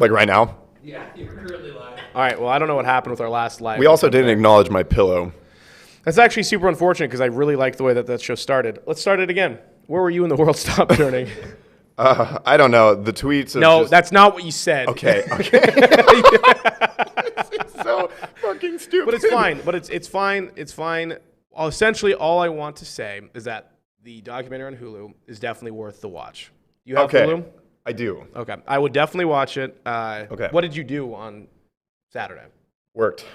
Like right now? Yeah, you're currently live. All right, well, I don't know what happened with our last live. We also didn't acknowledge my pillow. That's actually super unfortunate because I really liked the way that show started. Let's start it again. Where were you when the world stopped turning? I don't know. The tweets. No, that's not what you said. Okay. It's so fucking stupid. But it's fine. It's fine. It's fine. Essentially, all I want to say is that the documentary on Hulu is definitely worth the watch. You have Hulu? I do. Okay. I would definitely watch it. Okay. What did you do on Saturday? Worked.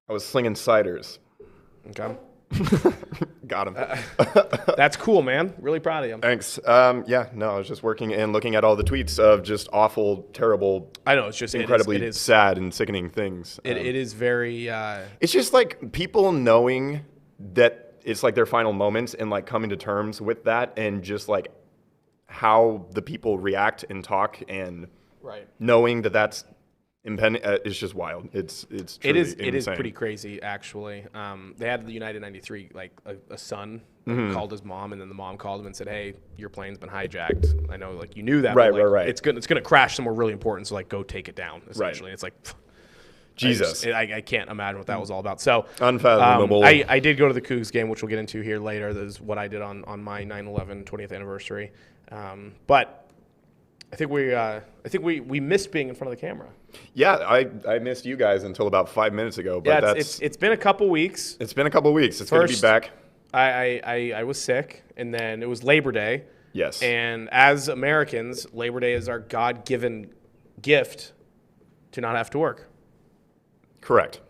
I was slinging ciders. Okay. Got him. That's cool, man. Really proud of you. Thanks. I was just working and looking at all the tweets of just awful, terrible, I know, it's just incredibly sad and sickening things. It is very... It's just like people knowing that it's like their final moments and like coming to terms with that and just like how the people react and talk and knowing that that's impending. It's just wild. It's truly insane. It is pretty crazy, actually. They had the United 93, like a son called his mom, and then the mom called him and said, "Hey, your plane's been hijacked. I know, like you knew that, right, but, like, right. It's gonna crash somewhere really important, so like go take it down." Essentially, It's like Jesus. I can't imagine what that was all about. So unfathomable. I did go to the Cougs game, which we'll get into here later. That is what I did on my 9/11 20th anniversary. But I think we missed being in front of the camera. Yeah, I missed you guys until about 5 minutes ago. But yeah, it's been a couple weeks. It's been a couple weeks. It's good to be back. I was sick, and then it was Labor Day. Yes. And as Americans, Labor Day is our God-given gift to not have to work. Correct.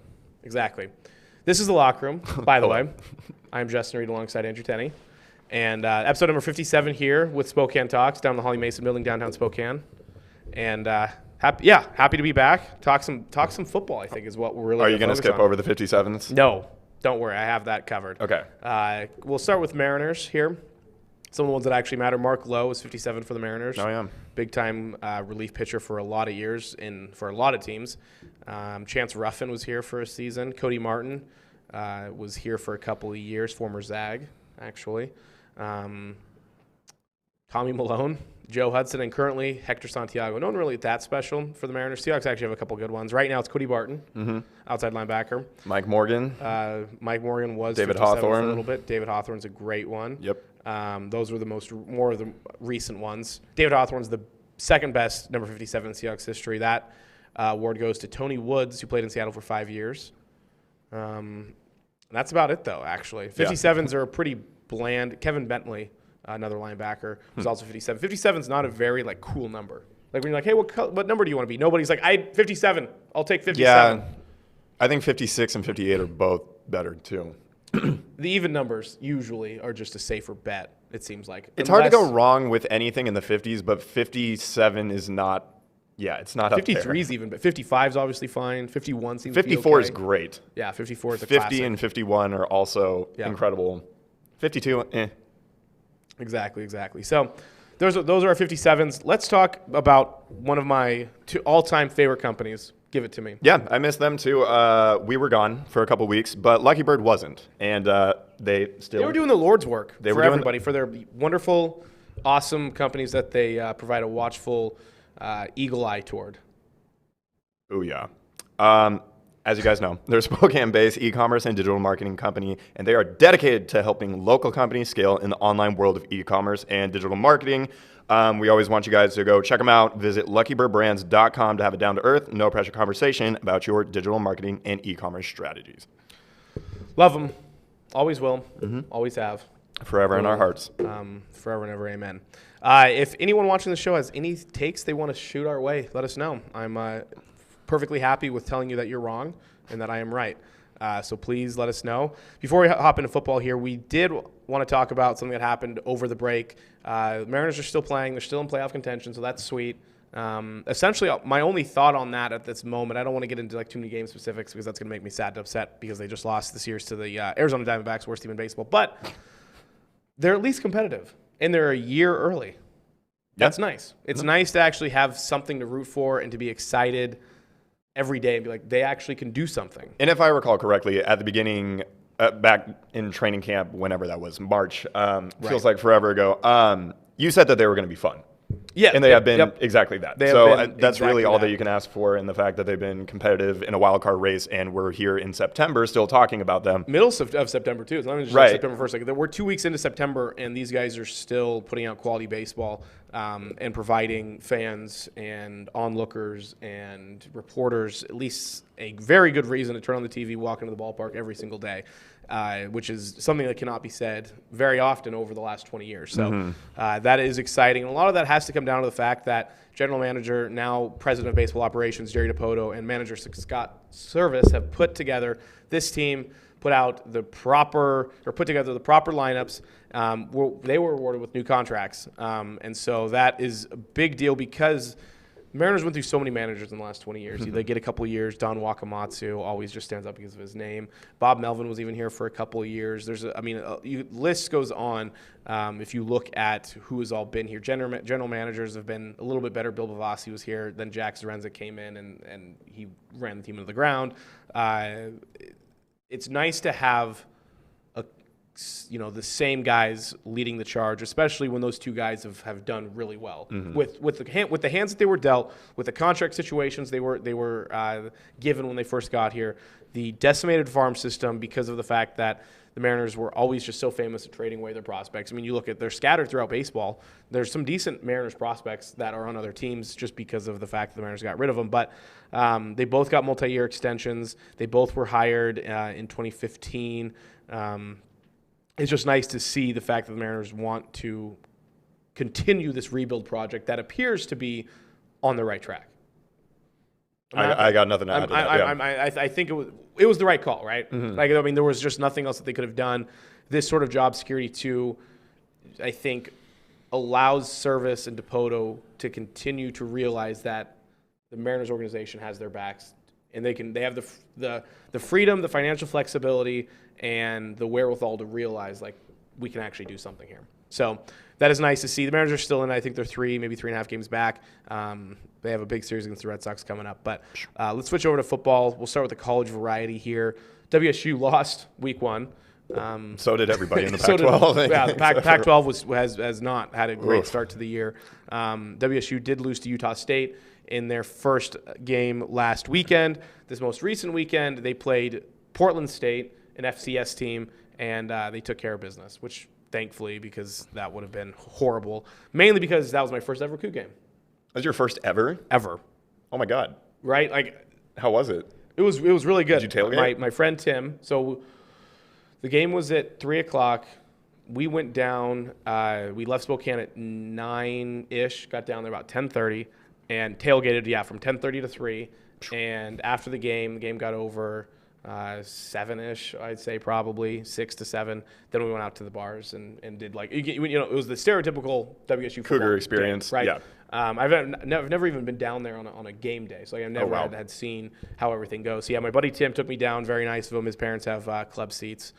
Exactly. This is The Locker Room, by the way. I'm Justin Reed alongside Andrew Tenney. And episode number 57 here with Spokane Talks down in the Holly Mason building, downtown Spokane. And happy to be back. Talk some football, I think, is what we're really Are you going to skip over the 57s? No. Don't worry. I have that covered. Okay. We'll start with Mariners here. Some of the ones that actually matter. Mark Lowe is 57 for the Mariners. Oh, yeah. Big-time relief pitcher for a lot of years for a lot of teams. Chance Ruffin was here for a season. Cody Martin was here for a couple of years, former Zag, actually. Tommy Malone, Joe Hudson, and currently Hector Santiago. No one really that special for the Mariners. Seahawks actually have a couple good ones. Right now it's Cody Barton, outside linebacker. Mike Morgan. Mike Morgan was David 57 Hawthorne. for a little bit. David Hawthorne's a great one. Yep. Those were more of the recent ones. David Hawthorne's the second best number 57 in Seahawks history. That award goes to Tony Woods, who played in Seattle for 5 years. That's about it, though, actually. 57s are a pretty bland. Kevin Bentley, another linebacker, was also 57. 57's not a very cool number. Like when you're like, hey, what number do you want to be? Nobody's like, 57. I'll take 57. Yeah, I think 56 and 58 are both better too. The even numbers usually are just a safer bet, it seems like. It's hard to go wrong with anything in the 50s, but 57 is not. Yeah, it's not 53 is even, but 55 is obviously fine. 51 seems 54 to be okay. is great. Yeah, 54 is a 50 classic. and 51 are also incredible. 52, Exactly. So those are our 57s. Let's talk about one of my all-time favorite companies. Give it to me. Yeah, I miss them too. We were gone for a couple weeks, but Lucky Bird wasn't, and they were doing the Lord's work for everybody, for their wonderful, awesome companies that they provide a watchful eagle eye toward. Oh yeah. As you guys know, they're a Spokane-based e-commerce and digital marketing company, and they are dedicated to helping local companies scale in the online world of e-commerce and digital marketing. We always want you guys to go check them out. Visit luckybirdbrands.com to have a down-to-earth, no-pressure conversation about your digital marketing and e-commerce strategies. Love them. Always will. Always have. Forever in our hearts. Forever and ever, amen. If anyone watching the show has any takes they want to shoot our way, let us know. I'm perfectly happy with telling you that you're wrong and that I am right. So please let us know. Before we hop into football here, we did want to talk about something that happened over the break. Mariners are still playing. They're still in playoff contention, so that's sweet. Essentially, my only thought on that at this moment, I don't want to get into too many game specifics because that's going to make me sad and upset because they just lost this year to the Arizona Diamondbacks, worst team in baseball. But they're at least competitive, and they're a year early. That's nice. It's nice to actually have something to root for and to be excited every day and be like, they actually can do something. And if I recall correctly, at the beginning, back in training camp, whenever that was, March, feels like forever ago, you said that they were going to be fun. Yeah, and they have been exactly that. They have So been that's really exactly all that that. you can ask for, in the fact that they've been competitive in a wild card race, and we're here in September still talking about them. Middle of September too. It's not even just Right. September 1st. Like, we're 2 weeks into September, and these guys are still putting out quality baseball and providing fans and onlookers and reporters at least a very good reason to turn on the TV, walk into the ballpark every single day, which is something that cannot be said very often over the last 20 years. So that is exciting. And a lot of that has to come down to the fact that general manager, now president of baseball operations, Jerry DiPoto, and manager Scott Service have put together this team, put together the proper lineups. They were awarded with new contracts. And so that is a big deal because Mariners went through so many managers in the last 20 years. They get a couple of years. Don Wakamatsu always just stands up because of his name. Bob Melvin was even here for a couple of years. List goes on. If you look at who has all been here, general managers have been a little bit better. Bill Bavasi was here. Then Jack Zarenza came in and he ran the team into the ground. It's nice to have the same guys leading the charge, especially when those two guys have done really well with the hands that they were dealt, with the contract situations they were given when they first got here, the decimated farm system because of the fact that the Mariners were always just so famous at trading away their prospects. I mean, you look at, they're scattered throughout baseball. There's some decent Mariners prospects that are on other teams just because of the fact that the Mariners got rid of them. But they both got multi-year extensions. They both were hired in 2015. It's just nice to see the fact that the Mariners want to continue this rebuild project that appears to be on the right track. I got nothing to add to that. I think it was the right call, right? There was just nothing else that they could have done. This sort of job security too, I think, allows Service and DiPoto to continue to realize that the Mariners organization has their backs, and they have the freedom, the financial flexibility, and the wherewithal to realize like we can actually do something here. So that is nice to see. The Mariners are still in. I think they're 3.5 games back. They have a big series against the Red Sox coming up. But let's switch over to football. We'll start with the college variety here. WSU lost week 1. So did everybody in the Pac-12. The Pac-12 has not had a great start to the year. WSU did lose to Utah State in their first game last weekend. This most recent weekend, they played Portland State, an FCS team, and they took care of business, which thankfully, because that would have been horrible. Mainly because that was my first ever Coug game. That was your first ever? Ever. Oh my God. Right? Like, how was it? It was really good. Did you tailgate? My friend Tim. So the game was at 3:00. We went down. We left Spokane at 9-ish. Got down there about 10:30, and tailgated. From 10:30 to 3. And after the game got over 7-ish, I'd say, probably 6 to 7. Then we went out to the bars and did it was the stereotypical WSU Cougar experience, day, right? Yeah. I've never even been down there on a game day, so I've never had seen how everything goes. So yeah, my buddy Tim took me down. Very nice of him. His parents have club seats,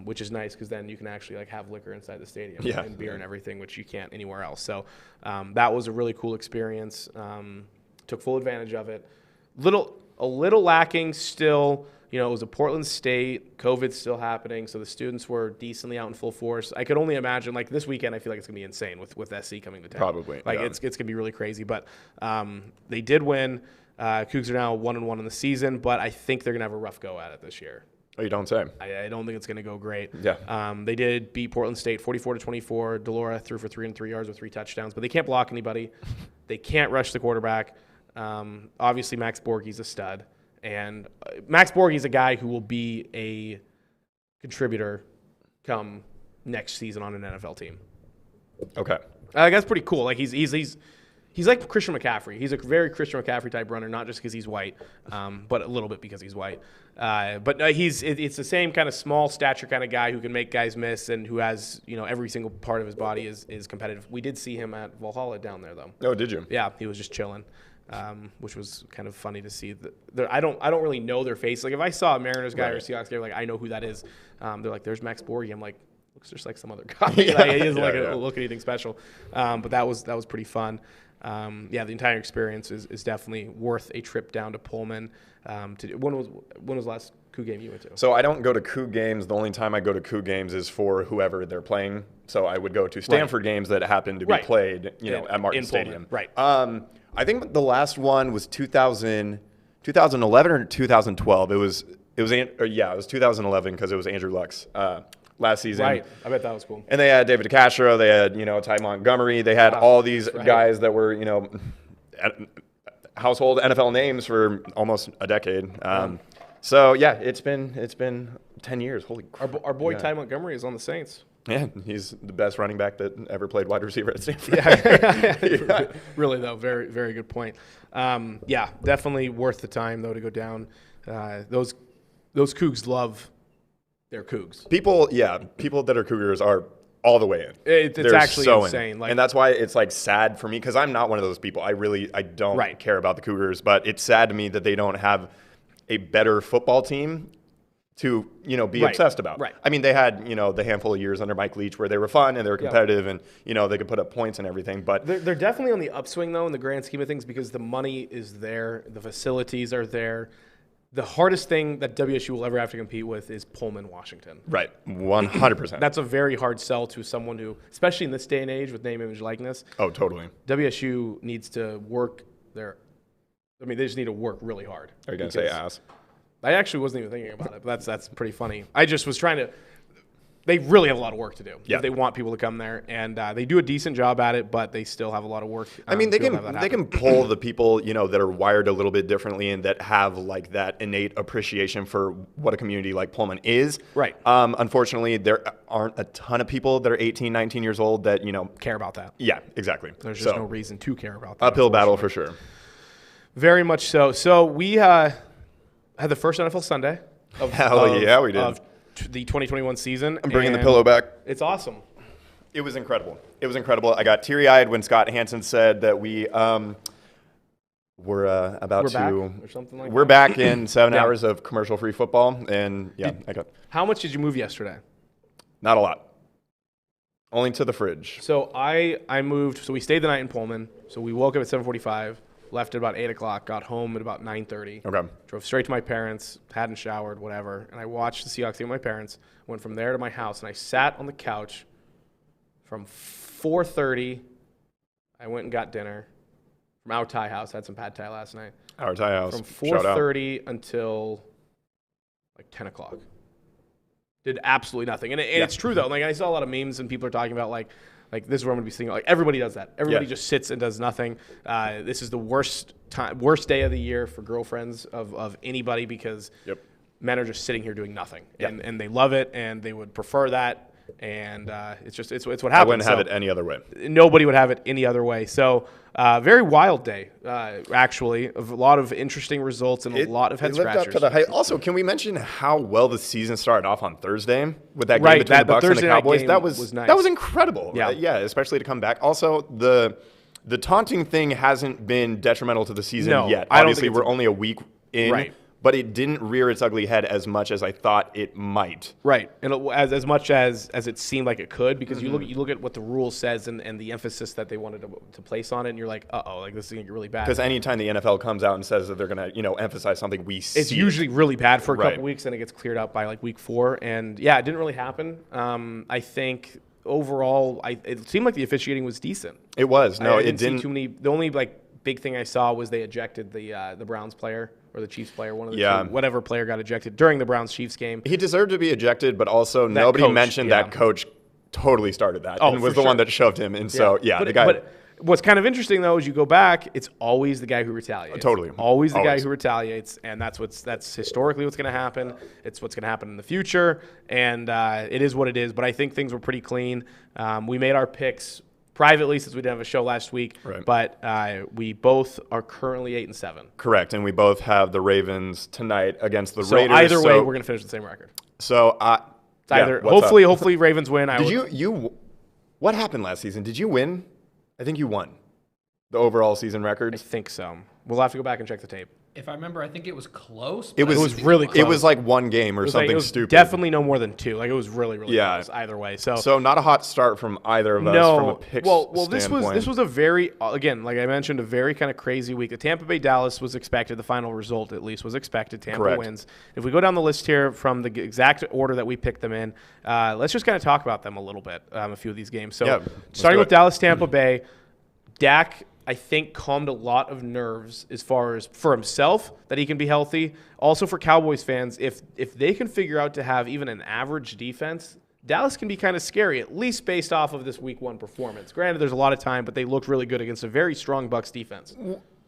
which is nice because then you can actually have liquor inside the stadium and beer and everything, which you can't anywhere else. So that was a really cool experience. Took full advantage of it. A little lacking still. It was a Portland State. COVID's still happening, so the students were decently out in full force. I could only imagine, this weekend, I feel like it's going to be insane with SC coming to town. Probably. It's going to be really crazy. But they did win. Cougs are now 1-1 in the season, but I think they're going to have a rough go at it this year. Oh, you don't say. I don't think it's going to go great. Yeah. They did beat Portland State 44-24. Delora threw for 303 yards with 3 touchdowns, but they can't block anybody. They can't rush the quarterback. Obviously, Max Borghe's a stud. And Max Borghe's a guy who will be a contributor come next season on an NFL team. Okay. That's pretty cool. He's like Christian McCaffrey. He's a very Christian McCaffrey type runner, not just because he's white, but a little bit because he's white. It's the same kind of small stature kind of guy who can make guys miss and who has every single part of his body is competitive. We did see him at Valhalla down there though. Oh, did you? Yeah, he was just chilling. Which was kind of funny to see. I don't really know their face. If I saw a Mariners guy or a Seahawks guy, I know who that is. They're like, "There's Max Borghe." I'm like, looks just like some other guy. He doesn't look anything special. But that was pretty fun. Yeah, the entire experience is definitely worth a trip down to Pullman. When was the last Coug game you went to? So I don't go to Coug games. The only time I go to Coug games is for whoever they're playing. So I would go to Stanford games that happen to be played, at Martin Stadium. Right. I think the last one was 2011 or 2012. It was 2011 because it was Andrew Luck's last season. Right. I bet that was cool. And they had David DeCastro. They had Ty Montgomery. They had all these guys that were household NFL names for almost a decade. So yeah, it's been 10 years. Holy crap. Our boy Ty Montgomery is on the Saints. Yeah, he's the best running back that ever played wide receiver at Stanford. Yeah. Really though, very very good point. Yeah, definitely worth the time though to go down. Those Cougs love their Cougs. People that are Cougars are all the way in. It's They're actually so insane. And that's why it's sad for me because I'm not one of those people. I don't care about the Cougars, but it's sad to me that they don't have a better football team to be obsessed about. Right. I mean, they had the handful of years under Mike Leach where they were fun and they were competitive and they could put up points and everything. But they're definitely on the upswing though in the grand scheme of things because the money is there, the facilities are there. The hardest thing that WSU will ever have to compete with is Pullman, Washington. Right, 100%. That's a very hard sell to someone who, especially in this day and age with name, image, likeness. Oh, totally. WSU needs to work they just need to work really hard. Are you going to say ass? I actually wasn't even thinking about it, but that's pretty funny. I just was trying to – they really have a lot of work to do if they want people to come there. And they do a decent job at it, but they still have a lot of work. I mean, they can pull the people, that are wired a little bit differently and that have that innate appreciation for what a community like Pullman is. Right. Unfortunately, there aren't a ton of people that are 18, 19 years old that, care about that. Yeah, exactly. There's just no reason to care about that. Uphill battle for sure. Very much so. So we had the first NFL Sunday. Yeah, we did. Of the 2021 season. I'm bringing the pillow back. It's awesome. It was incredible. I got teary-eyed when Scott Hansen said that we were back in 7 hours of commercial-free football, and How much did you move yesterday? Not a lot. Only to the fridge. So I moved. So we stayed the night in Pullman. So we woke up at 7:45. Left at about 8 o'clock, got home at about 9:30. Okay. Drove straight to my parents, hadn't showered, whatever. And I watched the Seahawks game with my parents, went from there to my house, and I sat on the couch from 4:30. I went and got dinner from our Thai house. Had some pad Thai last night. Our Thai house. From 4:30 until like 10 o'clock. Did absolutely nothing. And it's true, though. I saw a lot of memes and people are talking about, like this is where I'm going to be sitting. Everybody does that. Everybody just sits and does nothing. This is the worst day of the year for girlfriends of anybody because men are just sitting here doing nothing. And they love it, and they would prefer that. And it's what happens. I wouldn't have it any other way. Nobody would have it any other way. So very wild day, actually, of a lot of interesting results and a lot of head scratchers. Lived up to the hype. Also, can we mention how well the season started off on Thursday with that game between the Bucs and the Cowboys? That was nice. That was incredible. Yeah, especially to come back. Also, the taunting thing hasn't been detrimental to the season yet. Obviously, we're only a week in. Right. But it didn't rear its ugly head as much as I thought it might. Right, and as much as it seemed like it could, because you look at what the rule says and the emphasis that they wanted to place on it, and you're like, this is gonna get really bad. Because anytime the NFL comes out and says that they're gonna emphasize something, it's usually really bad for a couple weeks, and it gets cleared up by week 4. And it didn't really happen. I think overall, it seemed like the officiating was decent. It was. No, it didn't see too many. The only big thing I saw was they ejected the Browns player. Or the Chiefs player, one of the two, whatever player got ejected during the Browns-Chiefs game. He deserved to be ejected, but also nobody mentioned that coach totally started that and was the one that shoved him. And so, the guy. But what's kind of interesting, though, is you go back, it's always the guy who retaliates. Totally. Always the guy who retaliates, and that's historically what's going to happen. It's what's going to happen in the future, and it is what it is. But I think things were pretty clean. We made our picks privately since we didn't have a show last week, but we both are currently 8-7. Correct, and we both have the Ravens tonight against the Raiders. Either way, we're going to finish the same record. So hopefully win. What happened last season? Did you win? I think you won the overall season record. I think so. We'll have to go back and check the tape. If I remember, I think it was close. It but I was think they really won. close. It was like one game or something it was stupid. definitely no more than 2. Like it was really Yeah. close either way. So So not a hot start from either of us from a pick this standpoint. was a very, again, like I mentioned, a very kind of crazy week. The Tampa Bay Dallas was expected. The final result at least was expected. Tampa Correct. wins. If we go down the list here from the exact order that we picked them in, let's just kind of talk about them a little bit. A few of these games. So Yeah, let's starting do with it. Dallas, Tampa Bay, Dak, I think, calmed a lot of nerves as far as for himself that he can be healthy. Also for Cowboys fans, if they can figure out to have even an average defense, Dallas can be kind of scary, at least based off of this Week 1 performance. Granted, there's a lot of time, but they looked really good against a very strong Bucs defense.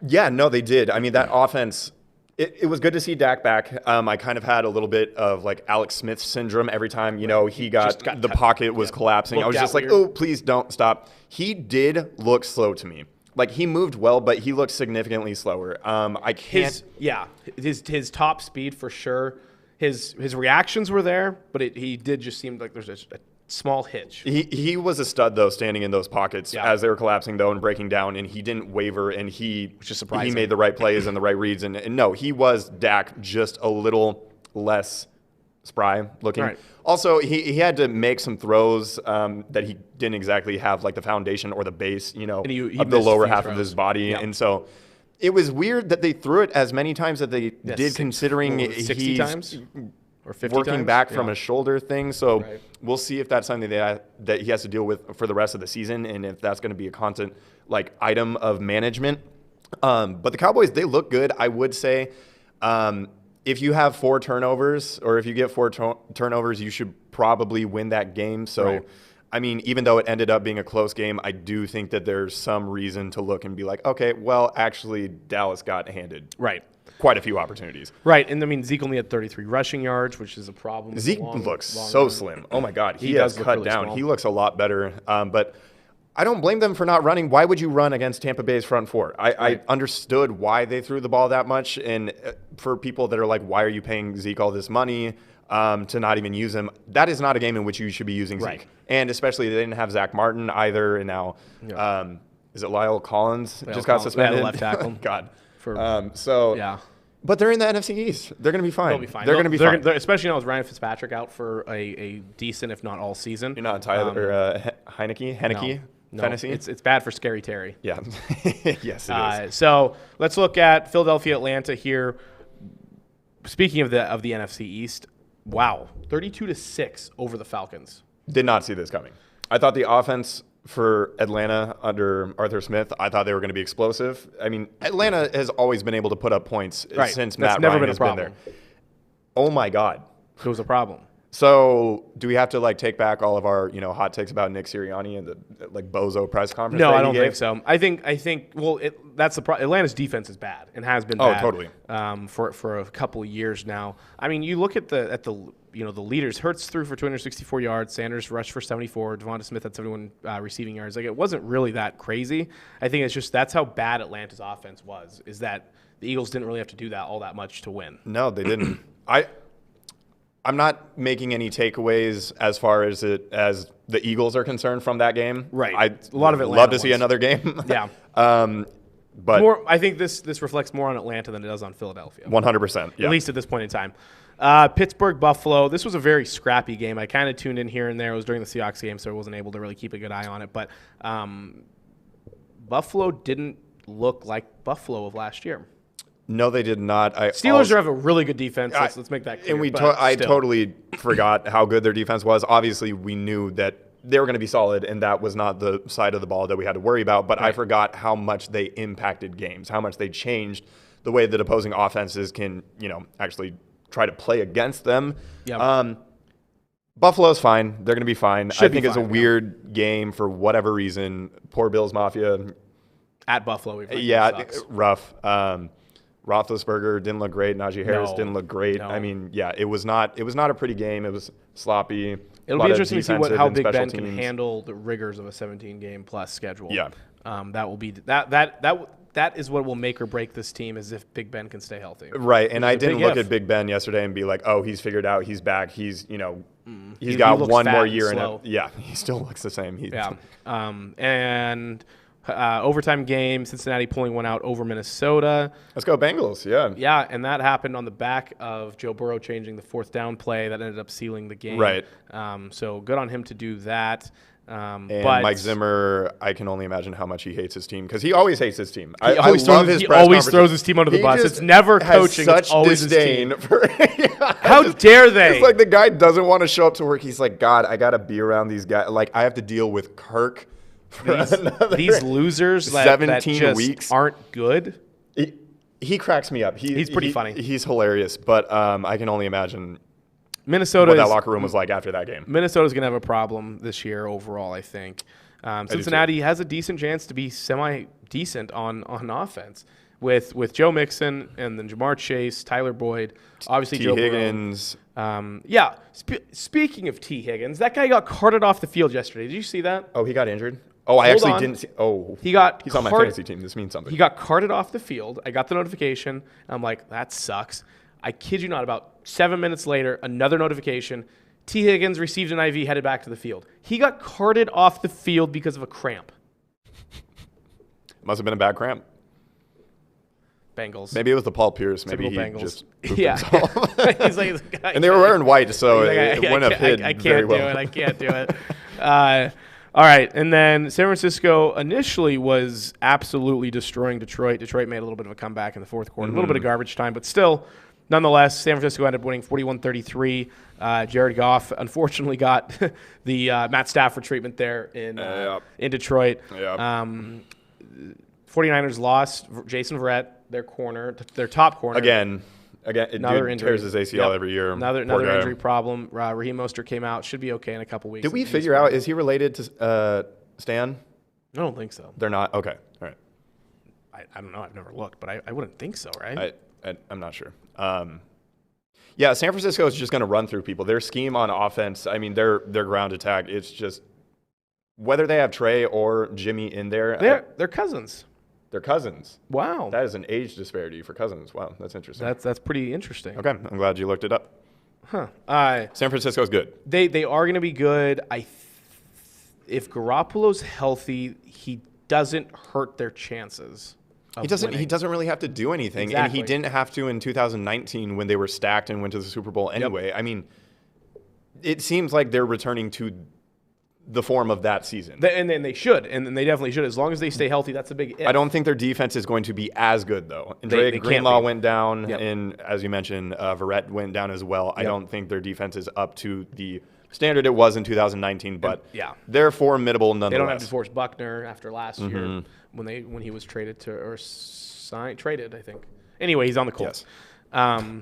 Yeah, no, they did. I mean, that offense, it was good to see Dak back. I kind of had a little bit of like Alex Smith syndrome every time, he got the pocket was collapsing. I was just like, weird. oh, please don't stop. He did look slow to me. Like, he moved well, but he looked significantly slower. I can't. His top speed for sure. His reactions were there, but he did just seem like there's a small hitch. He was a stud, though, standing in those pockets as they were collapsing, though, and breaking down, and he didn't waver, and which is surprising. He made the right plays and the right reads, and no, he was Dak, just a little less spry looking. Right. Also, he had to make some throws that he didn't exactly have like the foundation or the base, he of the missed a lower few half throws. of his body, Yeah. and so it was weird that they threw it as many times as they did, 60 considering 60 he's times or 50 working times? back Yeah. from a shoulder thing. So Right. we'll see if that's something that he has to deal with for the rest of the season, and if that's going to be a constant like item of management. But the Cowboys, they look good. I would say if you have 4 turnovers or if you get 4 turnovers, you should probably win that game. So, Right. I mean, even though it ended up being a close game, I do think that there's some reason to look and be like, okay, well, actually, Dallas got handed Right. quite a few opportunities. Right, and I mean Zeke only had 33 rushing yards, which is a problem. Zeke looks so run. slim. Oh my God, he does has look cut really down. small. He looks a lot better. But I don't blame them for not running. Why would you run against Tampa Bay's front four? I understood why they threw the ball that much. And for people that are like, why are you paying Zeke all this money to not even use him? That is not a game in which you should be using Right. Zeke. And especially they didn't have Zach Martin either. And now, is it Lyle Collins Lyle just got Collins, suspended? the left tackle. God. For yeah. But they're in the NFC East. They're going to be fine. They'll be fine. They're going to be fine. Especially now with Ryan Fitzpatrick out for a decent, if not all season. You're not Tyler Heineke? No, Fantasy? it's bad for Scary Terry. Yeah. Yes, it is. So let's look at Philadelphia, Atlanta here. Speaking of the NFC East, wow, 32-6 over the Falcons. Did not see this coming. I thought the offense for Atlanta under Arthur Smith, I thought they were going to be explosive. I mean, Atlanta has always been able to put up points since That's Matt never Ryan been a has been problem. there. Oh my God. It was a problem. So do we have to like take back all of our hot takes about Nick Sirianni and the like bozo press conference? No, that I he don't gave? think so. I think. Well, that's the problem. Atlanta's defense is bad and has been Oh, bad. totally. For a couple of years now. I mean, you look at the leaders. Hurts threw for 264 yards. Sanders rushed for 74. Devonta Smith had 71 receiving yards. Like, it wasn't really that crazy. I think it's just that's how bad Atlanta's offense was. Is that the Eagles didn't really have to do that all that much to win. No, they didn't. I'm not making any takeaways as far as the Eagles are concerned from that game. Right. I A lot of Atlanta love to see ones. another game. Yeah. But I think this reflects more on Atlanta than it does on Philadelphia. 100%. Yeah. At least at this point in time. Pittsburgh, Buffalo. This was a very scrappy game. I kind of tuned in here and there. It was during the Seahawks game, so I wasn't able to really keep a good eye on it. But Buffalo didn't look like Buffalo of last year. No, they did not. Steelers have a really good defense. Let's make that clear. And but I still. totally forgot how good their defense was. Obviously, we knew that they were going to be solid, and that was not the side of the ball that we had to worry about. But I forgot how much they impacted games, how much they changed the way that opposing offenses can, actually try to play against them. Yeah. Buffalo's fine. They're going to be fine. Should I be think it's a fine, weird game for whatever reason. Poor Bills Mafia. At Buffalo. Yeah, rough. Roethlisberger didn't look great. Najee Harris didn't look great. No. I mean, yeah, it was not a pretty game. It was sloppy. It'll lot be of interesting to see defensive how and Big special Ben can teams. handle the rigors of a 17-game plus schedule. Yeah. That will be that is what will make or break this team, is if Big Ben can stay healthy. Right, and I a didn't big look if. at Big Ben yesterday and be like, oh, he's figured out, he's back, he's He got looks one fat more and year in it. slow. Yeah, he still looks the same. Yeah. And Overtime game, Cincinnati pulling one out over Minnesota. Let's go Bengals. Yeah. Yeah, and that happened on the back of Joe Burrow changing the fourth down play that ended up sealing the game. Right. So good on him to do that. And but Mike Zimmer, I can only imagine how much he hates his team because he always hates his team. He always throws his team under the bus. It's never coaching. Such it's always disdain his team. for. How dare they? It's like the guy doesn't want to show up to work. He's like, God, I gotta be around these guys. Like I have to deal with Kirk. For these losers that 17 just weeks aren't good. He cracks me up. He's pretty funny. He's hilarious, but I can only imagine what that locker room was like after that game. Minnesota's going to have a problem this year overall, I think. Cincinnati has a decent chance to be semi-decent on offense with Joe Mixon and then Jamar Chase, Tyler Boyd, obviously T. Joe Higgins. Burrow. Speaking of T. Higgins, that guy got carted off the field yesterday. Did you see that? Oh, he got injured? Oh, I actually didn't see. Oh, he's on my fantasy team. This means something. He got carted off the field. I got the notification. I'm like, that sucks. I kid you not, about 7 minutes later, another notification. T. Higgins received an IV, headed back to the field. He got carted off the field because of a cramp. Must have been a bad cramp. Bengals. Maybe it was the Paul Pierce. Maybe he Bengals. just yeah. He's like, and they were wearing white, so it wouldn't have hid I can't very do well. it. I can't do it. All right, and then San Francisco initially was absolutely destroying Detroit. Detroit made a little bit of a comeback in the fourth quarter, a little bit of garbage time, but still, nonetheless, San Francisco ended up winning 41-33. Jared Goff unfortunately got the Matt Stafford treatment there in Detroit. Yep. 49ers lost Jason Verrett, their top corner. Again, Another injury. Tears his ACL every year. Another injury problem. Raheem Mostert came out. Should be okay in a couple weeks. Did we figure out, is he related to Stan? I don't think so. They're not? Okay. All right. I don't know. I've never looked, but I wouldn't think so, right? I'm not sure. Yeah, San Francisco is just going to run through people. Their scheme on offense, I mean, their ground attack, it's just whether they have Trey or Jimmy in there. They're cousins. They're cousins. Wow. That is an age disparity for cousins. Wow, that's interesting. That's pretty interesting. Okay, I'm glad you looked it up. Huh. San Francisco's good. They are going to be good. If Garoppolo's healthy, he doesn't hurt their chances. He doesn't really have to do anything, Exactly. and he didn't have to in 2019 when they were stacked and went to the Super Bowl anyway. Yep. I mean, it seems like they're returning to the form of that season. And then they should, and they definitely should. As long as they stay healthy, that's a big if. I don't think their defense is going to be as good, though. And They can't Greenlaw be. went down, Yep. and as you mentioned, Verrett went down as well. Yep. I don't think their defense is up to the standard it was in 2019, but Yeah. they're formidable They nonetheless. don't have to force Buckner after last year when he was traded traded, I think. Anyway, he's on the Colts.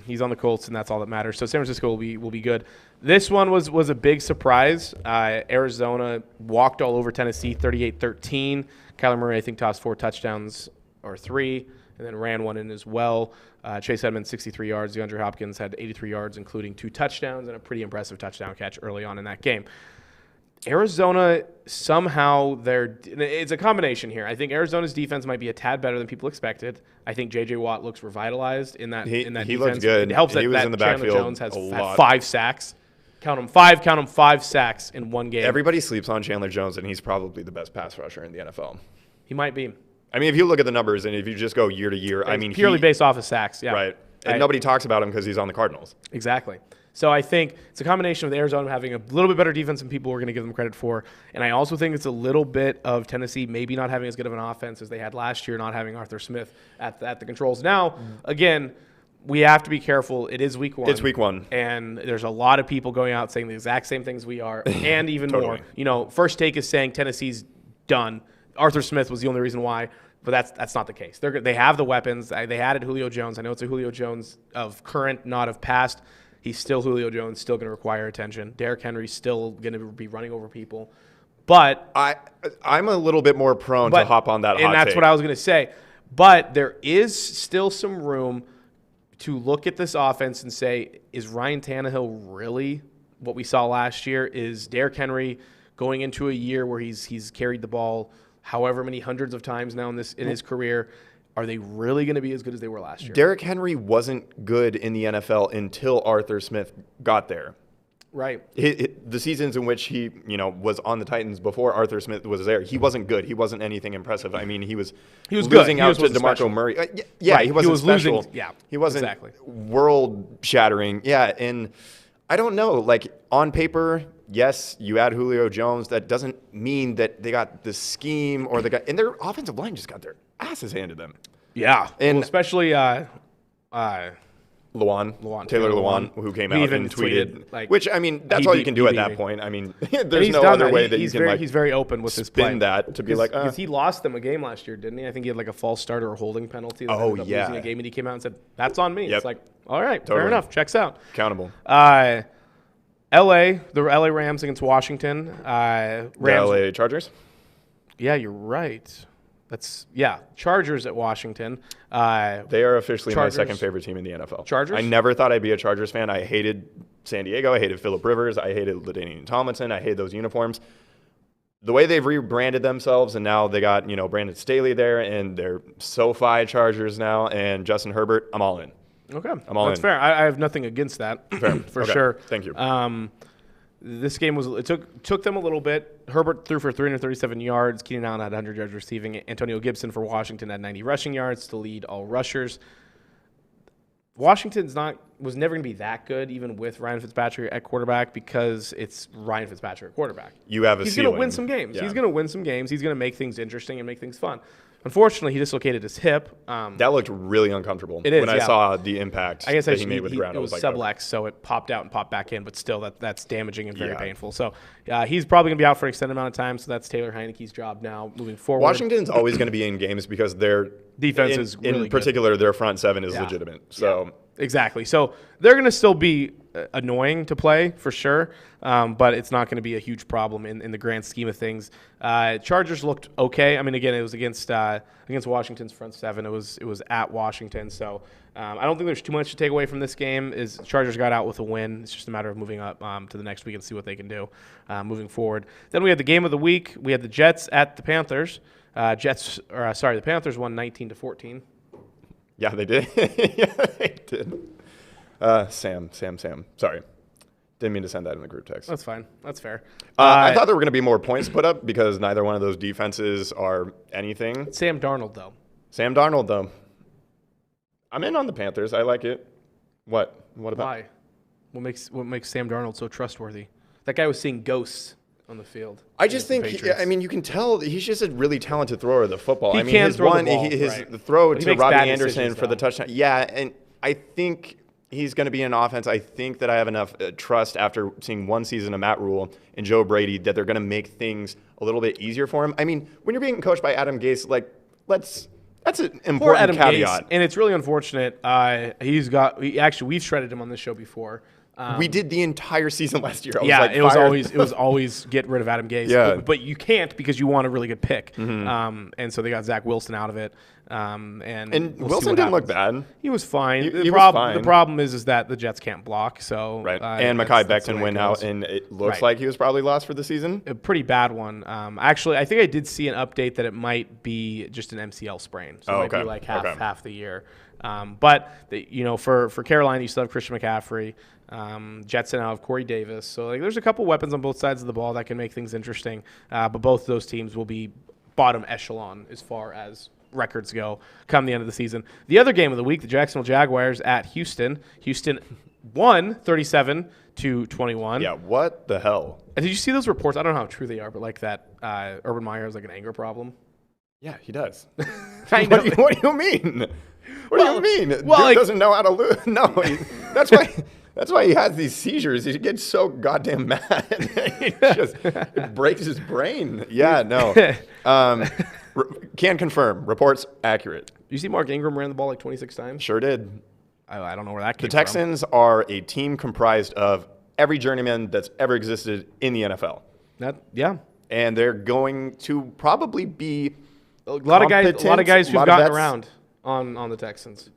He's on the Colts, and that's all that matters. So San Francisco will be good. This one was a big surprise. Arizona walked all over Tennessee, 38-13. Kyler Murray, I think, tossed 4 touchdowns or 3, and then ran one in as well. Chase Edmonds, 63 yards. DeAndre Hopkins had 83 yards, including 2 touchdowns and a pretty impressive touchdown catch early on in that game. Arizona, somehow, it's a combination here. I think Arizona's defense might be a tad better than people expected. I think J.J. Watt looks revitalized in that defense. He looks good. It helps He that, was that in the Chandler backfield Jones has a lot. 5 sacks. Count them 5 sacks in one game. Everybody sleeps on Chandler Jones, and he's probably the best pass rusher in the NFL. He might be. I mean, if you look at the numbers, and if you just go year to year, I mean, purely based off of sacks, yeah. Right. And nobody talks about him because he's on the Cardinals. Exactly. So I think it's a combination of Arizona having a little bit better defense than people were going to give them credit for. And I also think it's a little bit of Tennessee maybe not having as good of an offense as they had last year, not having Arthur Smith at the controls. Now, again, we have to be careful. It is week 1. It's week 1. And there's a lot of people going out saying the exact same things we are and even Totally. more. You know, First Take is saying Tennessee's done. Arthur Smith was the only reason why. But that's not the case. They have the weapons. They added Julio Jones. I know it's a Julio Jones of current, not of past. He's still Julio Jones, still going to require attention. Derrick Henry's still going to be running over people. But I'm a little bit more prone to hop on that hot take. And that's what I was going to say. But there is still some room to look at this offense and say, is Ryan Tannehill really what we saw last year? Is Derrick Henry going into a year where he's carried the ball however many hundreds of times now in his career? Are they really going to be as good as they were last year? Derrick Henry wasn't good in the NFL until Arthur Smith got there. Right. The seasons in which he, was on the Titans before Arthur Smith was there, he wasn't good. He wasn't anything impressive. I mean, he was good. losing He out to wasn't DeMarco special. Murray. Right. He wasn't special. losing. Yeah, he wasn't exactly. world-shattering. Yeah, and I don't know. Like, on paper, yes, you add Julio Jones. That doesn't mean that they got the scheme or and their offensive line just got their asses handed them. Yeah, And especially Taylor Lewan, who came out and tweeted, like, which, I mean, that's all you can do at that point. I mean, there's no other way that you can, he's very open with his play. spin that to be like, because he lost them a game last year, didn't he? I think he had like a false start or a holding penalty. That ended up losing a game, and he came out and said, "That's on me." Yep. It's like, all right, Totally. fair enough, checks out. accountable. The LA Rams against Washington. Rams. The LA Chargers? Yeah, you're right. Chargers at Washington. They are officially Chargers. my second favorite team in the NFL. Chargers? I never thought I'd be a Chargers fan. I hated San Diego. I hated Phillip Rivers. I hated LaDainian Tomlinson. I hated those uniforms. The way they've rebranded themselves, and now they got, Brandon Staley there, and they're SoFi Chargers now, and Justin Herbert, I'm all in. Okay, I'm all that's in. fair. I have nothing against that, for Okay. sure. Thank you. This game took them a little bit. Herbert threw for 337 yards. Keenan Allen had 100 yards receiving. Antonio Gibson for Washington had 90 rushing yards to lead all rushers. Washington's was never going to be that good, even with Ryan Fitzpatrick at quarterback, because it's Ryan Fitzpatrick at quarterback. You have a He's ceiling. going to win some games. Yeah. He's going to win some games. He's going to make things interesting and make things fun. Unfortunately, he dislocated his hip. That looked really uncomfortable. It is, when I yeah. saw the impact I guess that he made with the ground. it I was was like, sublex, so it popped out and popped back in, but still, that's damaging and very Yeah. painful. So he's probably going to be out for an extended amount of time, so that's Taylor Heineke's job now moving forward. Washington's always going to be in games because their Defense is really in good. particular, their front seven is Yeah. legitimate. So Exactly. So they're going to still be annoying to play for sure, but it's not going to be a huge problem in the grand scheme of things. Chargers looked okay. I mean, again, it was against Washington's front seven. It was at Washington, so I don't think there's too much to take away from this game. Chargers got out with a win. It's just a matter of moving up to the next week and see what they can do moving forward. Then we had the game of the week. We had the Jets at the Panthers. The Panthers won 19-14. yeah, they did. Yeah, they did. Sam. Sorry. Didn't mean to send that in the group text. That's fine. That's fair. I thought there were going to be more points put up because neither one of those defenses are anything. Sam Darnold, though. Sam Darnold, though. I'm in on the Panthers. I like it. What? What about? Why? What makes Sam Darnold so trustworthy? That guy was seeing ghosts on the field. I just think, Patriots. you can tell he's just a really talented thrower of the football. He I mean, can his throw the one, ball, his right. throw But he to makes Robbie bad Anderson decisions, for the though. touchdown. Yeah, and I think he's going to be an offense. I think that I have enough trust after seeing one season of Matt Rule and Joe Brady that they're going to make things a little bit easier for him. I mean, when you're being coached by Adam Gase, that's an Poor important Adam caveat. Gase, and it's really unfortunate. We've shredded him on this show before. We did the entire season last year. It was always get rid of Adam Gase. Yeah. But you can't because you want a really good pick. And so they got Zach Wilson out of it. And we'll see Wilson what didn't look happens. bad. He was fine. He was fine. The problem is that the Jets can't block. So Right. And Mekhi that's the Becton way went it out, goes. and it looks Right. like he was probably lost for the season. A pretty bad one. Actually, I think I did see an update that it might be just an MCL sprain. So it might be okay. like Okay. half the year. For Carolina, you still have Christian McCaffrey. Jets now have Corey Davis. So there's a couple weapons on both sides of the ball that can make things interesting. But both of those teams will be bottom echelon as far as records go come the end of the season. The other game of the week, the Jacksonville Jaguars at Houston. Houston won 37-21. Yeah, what the hell? And did you see those reports? I don't know how true they are, but like that Urban Meyer has like an anger problem. Yeah, he does. I know. What do you mean? What do you mean? Dude like- doesn't know how to lose. No, that's why he has these seizures. He gets so goddamn mad. It breaks his brain. Yeah, no. Can confirm. Reports accurate. You see Mark Ingram ran the ball like 26 times? Sure did. I don't know where that came The Texans are a team comprised of every journeyman that's ever existed in the NFL. Yeah. And they're going to probably be A lot of guys who've gotten vets. around on the Texans.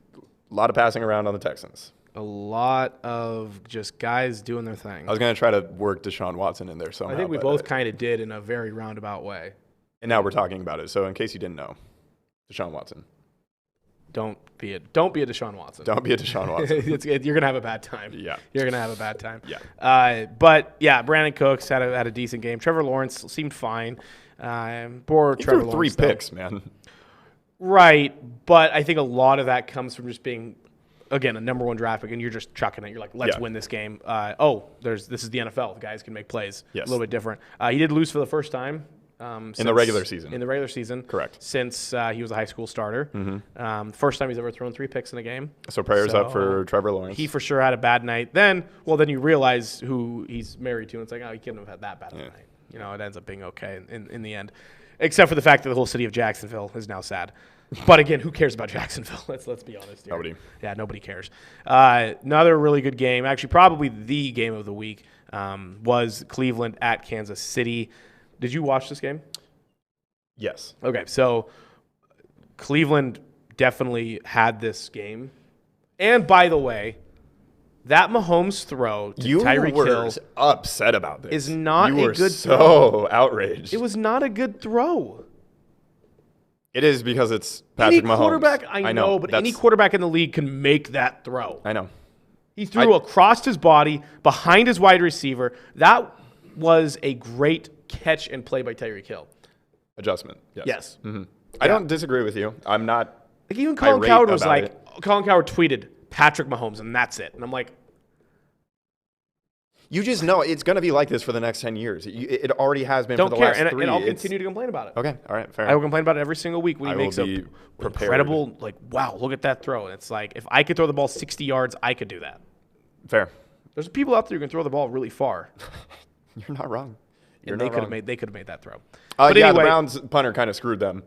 A lot of passing around on the Texans. A lot of just guys doing their thing. I was going to try to work Deshaun Watson in there somehow. I think we but, both kind of did in a very roundabout way. And now we're talking about it. So in case you didn't know, Deshaun Watson. Don't be a Deshaun Watson. Don't be a Deshaun Watson. You're gonna have a bad time. Yeah. You're gonna have a bad time. Yeah. But yeah, Brandon Cooks had a decent game. Trevor Lawrence seemed fine. Poor He Trevor threw 3 Lawrence, though. picks, man. Right, but I think a lot of that comes from just being, again, a number 1 draft pick, and you're just chucking it. You're like, let's win this game. This is the NFL. The guys can make plays. Yes. A little bit different. He did lose for the first time. In the regular season. In the regular season. Correct. Since he was a high school starter. First time he's ever thrown 3 picks in a game. So prayers up for Trevor Lawrence. He for sure had a bad night. Then you realize who he's married to, and it's like, oh, he couldn't have had that bad of a night. You know, it ends up being okay in the end. Except for the fact that the whole city of Jacksonville is now sad. But again, who cares about Jacksonville? Let's be honest here. Nobody. Yeah, nobody cares. Another really good game, actually probably the game of the week, was Cleveland at Kansas City. Did you watch this game? Yes. Okay, so Cleveland definitely had this game. And by the way, that Mahomes throw to Tyreek Hill upset about this. is not you a were good so throw. outraged. It was not a good throw. It is because it's Patrick Mahomes. Quarterback, I know, but any quarterback in the league can make that throw. I know. He threw across his body, behind his wide receiver. That was a great catch and play by Tyreek Hill. Adjustment. Yes. Yes. I don't disagree with you. I'm not. Like even Colin irate Coward was about like, it. Colin Coward tweeted Patrick Mahomes, and that's it. And I'm like, You just know it's going to be like this for the next 10 years. It already has been don't for the care. last 3. And I'll continue to complain about it. Okay. All right. Fair I will complain about it every single week when he I will makes a be prepared. incredible, like, wow, look at that throw. And it's like, if I could throw the ball 60 yards, I could do that. Fair. There's people out there who can throw the ball really far. You're not wrong. And they could have made that throw. But But yeah, anyway, the Browns punter kind of screwed them.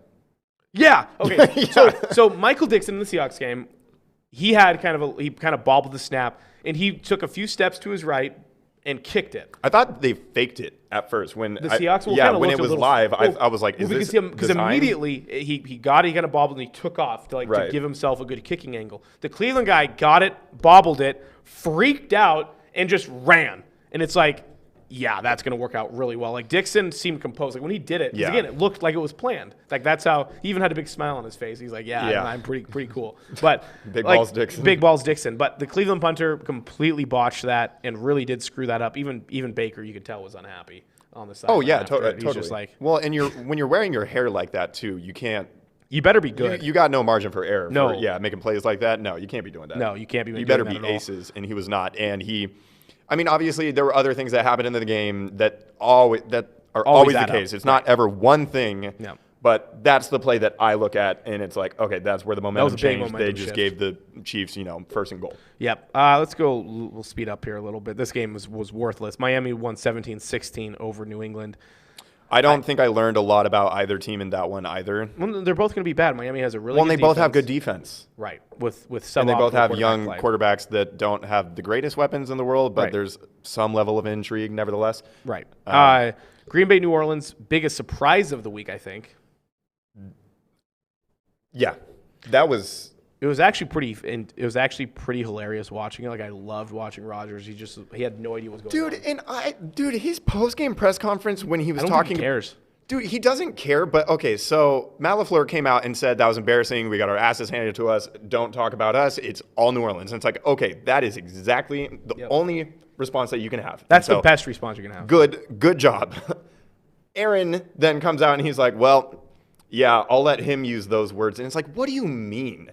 Yeah. Okay. So Michael Dixon in the Seahawks game, he kind of bobbled the snap, and he took a few steps to his right and kicked it. I thought they faked it at first when The Seahawks when it was live. I was like, is this because design? immediately he got it, he kind of bobbled, and he took off to give himself a good kicking angle. The Cleveland guy got it, bobbled it, freaked out, and just ran. And it's like, yeah, that's going to work out really well. Like Dixon seemed composed. Like when he did it, 'cause again, it looked like it was planned. Like that's how he even had a big smile on his face. He's like, yeah. I'm pretty cool. But Big balls Dixon. Big balls Dixon. But the Cleveland punter completely botched that and really did screw that up. Even Baker, you could tell, was unhappy on the side. Oh yeah, He's totally. just like, well, and when you're wearing your hair like that too, you can't. you better be good. You got no margin for error. No. Making plays like that. No, you can't be doing that. No, you can't be. You better doing be that at all. aces, and he was not. And I mean, obviously, there were other things that happened in the game that are always the case. It's not ever one thing. No. But that's the play that I look at, and it's like, okay, that's where the momentum was a big changed. momentum They just shift. gave the Chiefs, first and goal. Yep. Let's go. We'll speed up here a little bit. This game was worthless. Miami won 17-16 over New England. I don't think I learned a lot about either team in that one either. Well, they're both going to be bad. Miami has a really Well, good and they both have defense. good defense. Right. With some And they both have young play. quarterbacks that don't have the greatest weapons in the world, but Right. there's some level of intrigue nevertheless. Right. Green Bay, New Orleans, biggest surprise of the week, I think. Yeah. That was It was actually pretty hilarious watching it. Like I loved watching Rodgers. He had no idea what was going on. his post-game press conference when he was I don't talking think he cares. Dude, he doesn't care, but okay, so Matt LaFleur came out and said that was embarrassing. We got our asses handed to us. Don't talk about us. It's all New Orleans. And it's like, okay, that is exactly the only response that you can have. That's And the best response you can have. Good job. Aaron then comes out and he's like, well, yeah, I'll let him use those words. And it's like, what do you mean?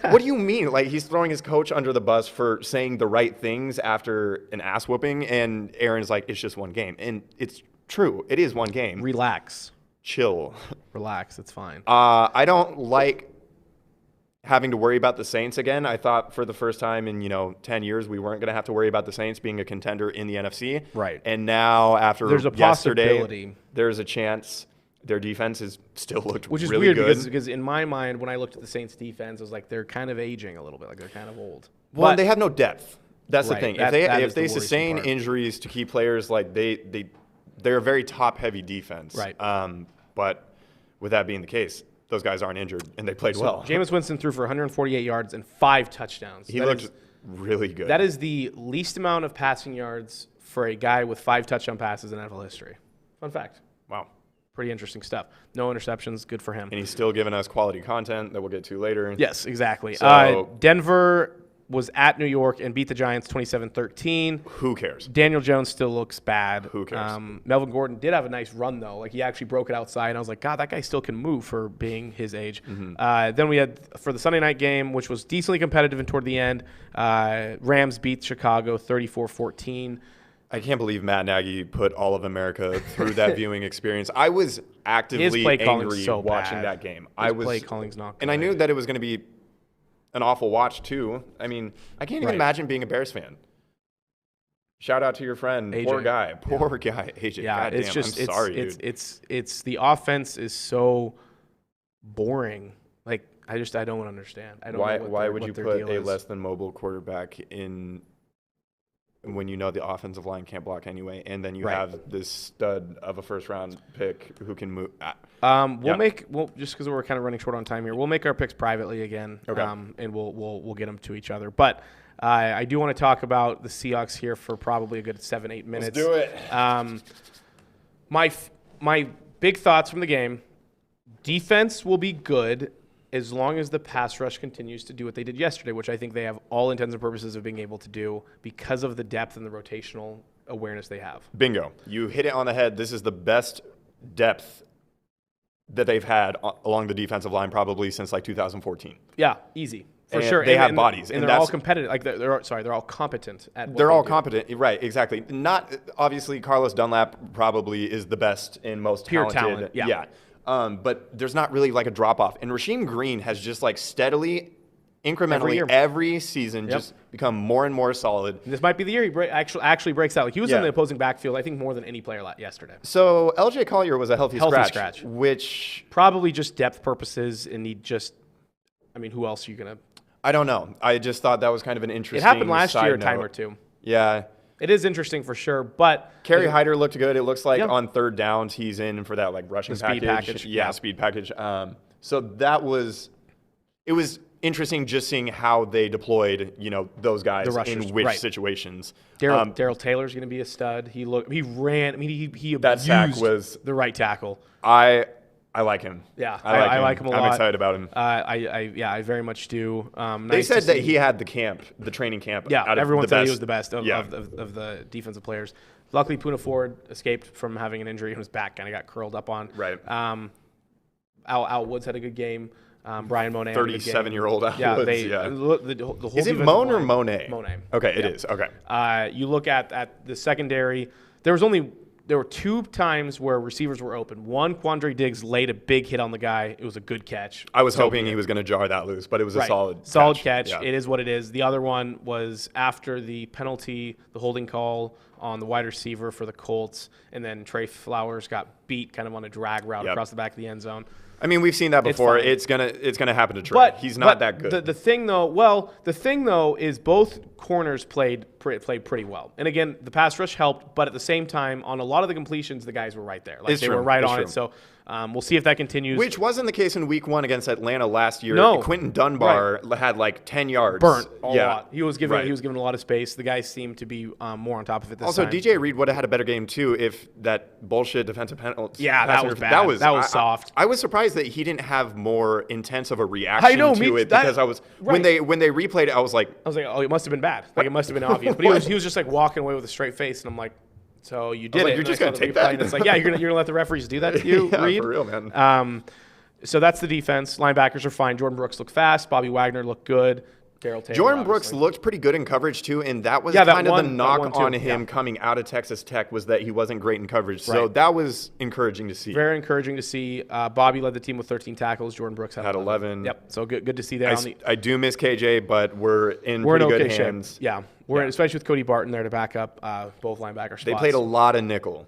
What do you mean? Like he's throwing his coach under the bus for saying the right things after an ass whooping. And Aaron's like, it's just one game. And it's true. It is one game. Relax. Chill. Relax. It's fine. I don't like having to worry about the Saints again. I thought for the first time in 10 years we weren't going to have to worry about the Saints being a contender in the NFC. Right. And now after There's a yesterday, possibility. there's a chance. Their defense has still looked Which is really weird good. because in my mind, when I looked at the Saints defense, I was like, they're kind of aging a little bit. Like they're kind of old. Well, But they have no depth. That's Right. the thing. That If is the they worrisome sustain part. injuries to key players, like they're a very top-heavy defense. Right. But with that being the case, those guys aren't injured and they played well. Jameis Winston threw for 148 yards and 5 touchdowns. He looked really good. That is the least amount of passing yards for a guy with 5 touchdown passes in NFL history. Fun fact. Wow. Pretty interesting stuff. No interceptions. Good for him. And he's still giving us quality content that we'll get to later. Yes, exactly. So- Denver was at New York and beat the Giants 27-13. Who cares? Daniel Jones still looks bad. Who cares? Melvin Gordon did have a nice run, though. Like, he actually broke it outside, and I was like, God, that guy still can move for being his age. Then we had, for the Sunday night game, which was decently competitive and toward the end, Rams beat Chicago 34-14. I can't believe Matt Nagy put all of America through that viewing experience. I was His actively play calling's angry so watching bad. that game. His play calling's not good. And I knew that it was going to be an awful watch, too. I mean, I can't even Right. imagine being a Bears fan. Shout out to your friend. AJ. Poor guy. Poor guy. AJ. Yeah, God it's damn, just I'm sorry, dude. it's the offense is so boring. Like, I don't understand. I don't know Why would what you their put deal a is. less than mobile quarterback in when you know the offensive line can't block anyway, and then you Right. have this stud of a first round pick who can move? We'll just because we're kind of running short on time here, we'll make our picks privately again. Okay. And we'll get them to each other. But I do want to talk about the Seahawks here for probably a good 7-8 minutes. Let's do it. My big thoughts from the game: defense will be good as long as the pass rush continues to do what they did yesterday, which I think they have all intents and purposes of being able to do because of the depth and the rotational awareness they have. Bingo. You hit it on the head. This is the best depth that they've had along the defensive line probably since like 2014. Yeah, easy. For And sure. they have bodies, And and they're all that's- competitive. Like they're all competent at what They're they all do. competent, right? Exactly. Not obviously. Carlos Dunlap probably is the best and most Pure talented. talent, yeah. But there's not really like a drop off. And Rasheem Green has just like steadily, incrementally, year. every season just become more and more solid. This might be the year he actually breaks out. Like, he was in Yeah. the opposing backfield, I think, more than any player yesterday. So LJ Collier was a healthy Scratch. which Probably just depth purposes, and who else are you gonna? I don't know. I just thought that was kind of an interesting. It happened last side year a time note. or two. Yeah. It is interesting for sure, but Kerry Hyder looked good. It looks like Yeah. on third downs he's in for that like rushing The speed package, Yeah, yeah. speed package. So it was interesting just seeing how they deployed, those guys The rushers, in which right. situations. Daryl Taylor's going to be a stud. He ran. I mean, he That sack abused was- the right tackle. I like him. Yeah, I like him a lot. I'm excited about him. I very much do. They Nice to said that see. he had the training camp. Yeah, out of everyone the said best. he was the best of, Yeah. of the defensive players. Luckily, Poona Ford escaped from having an injury and his back kind of got curled up on. Right. Al Woods had a good game. Brian Monet had a good game. 37-year-old Al Yeah, Woods, they yeah. the whole Is it defensive Moan or line- Monet? Monet. Okay, it Yeah. is. Okay. You look at the secondary. There were two times where receivers were open. One, Quandre Diggs laid a big hit on the guy. It was a good catch. I was hoping he was going to jar that loose, but it was a Right. solid catch. Yeah. It is what it is. The other one was after the penalty, the holding call on the wide receiver for the Colts, and then Trey Flowers got beat kind of on a drag route Yep. across the back of the end zone. I mean, we've seen that before. fine. It's gonna happen to Trey. But He's not that good. The thing though is both corners played pretty well. And again, the pass rush helped, but at the same time, on a lot of the completions, the guys were right there. Like It's they true. were right It's on true. it. So we'll see if that continues. Which wasn't the case in Week 1 against Atlanta last year. No. Quentin Dunbar had like 10 yards. burnt a Yeah. lot. He was given Right. a lot of space. The guys seemed to be more on top of it this Also, time. DJ Reed would have had a better game too if that bullshit defensive penalty. Yeah, that was bad. That was soft. I was surprised that he didn't have more intense of a reaction I know, to me- it that- because I was right. when they replayed it, I was like, I was like, oh, it must have been bad. Like, it must have been obvious. But he was just like walking away with a straight face, and I'm like, so you did like, it. you're And just I saw gonna the take replay, that? and it's like, yeah, you're gonna let the referees do that to you, yeah, Reed? for real, man. So that's the defense. Linebackers are fine. Jordan Brooks looked fast. Bobby Wagner looked good. Daryl Taylor. Jordan Brooks obviously. looked pretty good in coverage too, and that was Yeah, that kind of the one knock too. on him Yeah. coming out of Texas Tech was that he wasn't great in coverage. So Right. that was encouraging to see. Very encouraging to see. Bobby led the team with 13 tackles. Jordan Brooks had 11. Yep. So good to see that. I do miss KJ, but we're in We're in pretty okay good shape. hands. Yeah, especially with Cody Barton there to back up both linebacker spots. They played a lot of nickel.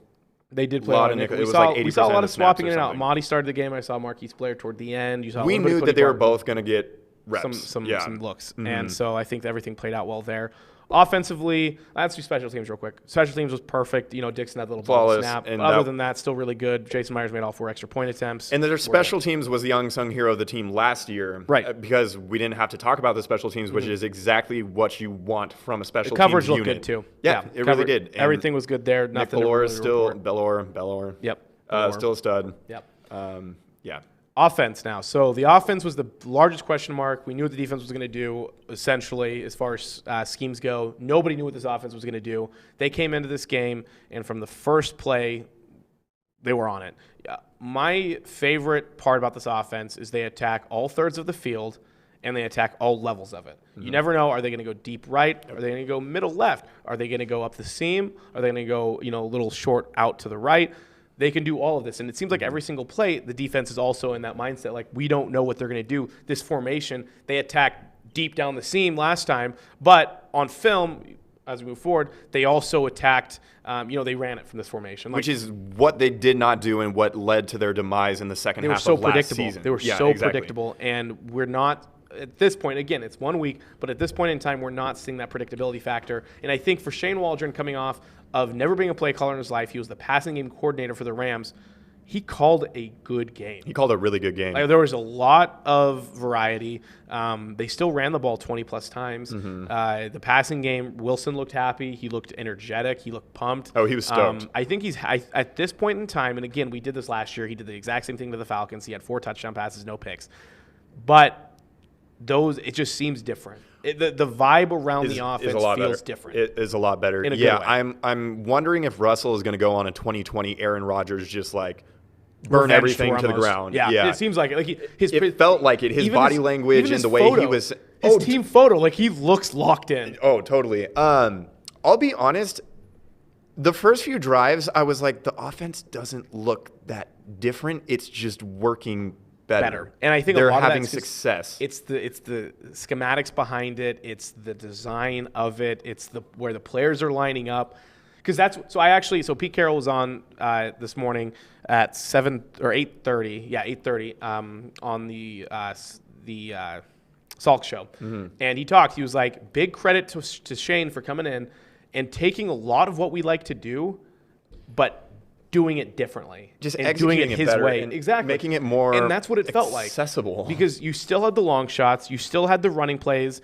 They did play a lot of nickel. It We was saw, like we saw a 80% lot of of snaps swapping or in and out. something. Mahdi started the game. I saw Marquise Blair toward the end. You saw a We little bit of knew Cody that they were Barton. both going to get reps. some Yeah. Mm-hmm. looks. And so I think that everything played out well there. Offensively, let's do special teams real quick. Special teams was perfect. Dixon had a little ball Flawless, snap. and Other that- than that, still really good. Jason Myers made all 4 extra point attempts. And their special teams was the unsung hero of the team last year. Right. Because we didn't have to talk about the special teams, which is exactly what you want from a special The coverage teams looked unit. good too. Yeah, it really did. And Everything was good there. Nick Nothing to Bellore really is still report. Bellore. Yep. Still a stud. Yep. Yeah. Offense now. So the offense was the largest question mark. We knew what the defense was going to do, essentially, as far as schemes go. Nobody knew what this offense was going to do. They came into this game, and from the first play, they were on it. My favorite part about this offense is they attack all thirds of the field, and they attack all levels of it. You never know, are they going to go deep right? Are they going to go middle left? Are they going to go up the seam? Are they going to go, a little short out to the right? They can do all of this. And it seems like every single play, the defense is also in that mindset. Like, we don't know what they're going to do. This formation, they attacked deep down the seam last time. But on film, as we move forward, they also attacked, they ran it from this formation. Which is what they did not do and what led to their demise in the second half of last season. They were so predictable. And we're not, at this point, again, it's 1 week, but at this point in time, we're not seeing that predictability factor. And I think for Shane Waldron coming off of never being a play caller in his life, he was the passing game coordinator for the Rams. He called a good game. He called a really good game. Like, there was a lot of variety. They still ran the ball 20-plus times. The passing game, Wilson looked happy. He looked energetic. He looked pumped. Oh, he was stoked. I think at this point in time, and again, we did this last year. He did the exact same thing to the Falcons. He had 4 touchdown passes, no picks. But it just seems different. The vibe around the offense feels different. It is a lot better. In a good way. I'm wondering if Russell is going to go on a 2020 Aaron Rodgers, just like burn Revenge everything to the ground. Yeah, it seems like it. Like it felt like it. His body language and the way he was. His team photo, like, he looks locked in. Oh, totally. I'll be honest. The first few drives, I was like, the offense doesn't look that different. It's just working better. And I think they're a lot having of success. It's the schematics behind it. It's the design of it. It's where the players are lining up. Because so Pete Carroll was on this morning at 7 or 8:30. Yeah, 8:30 on the Salk show, and he talked. He was like, big credit to Shane for coming in and taking a lot of what we like to do, but doing it differently, just and doing it his way, exactly, making it more, and that's what it felt like, accessible. Because you still had the long shots, you still had the running plays.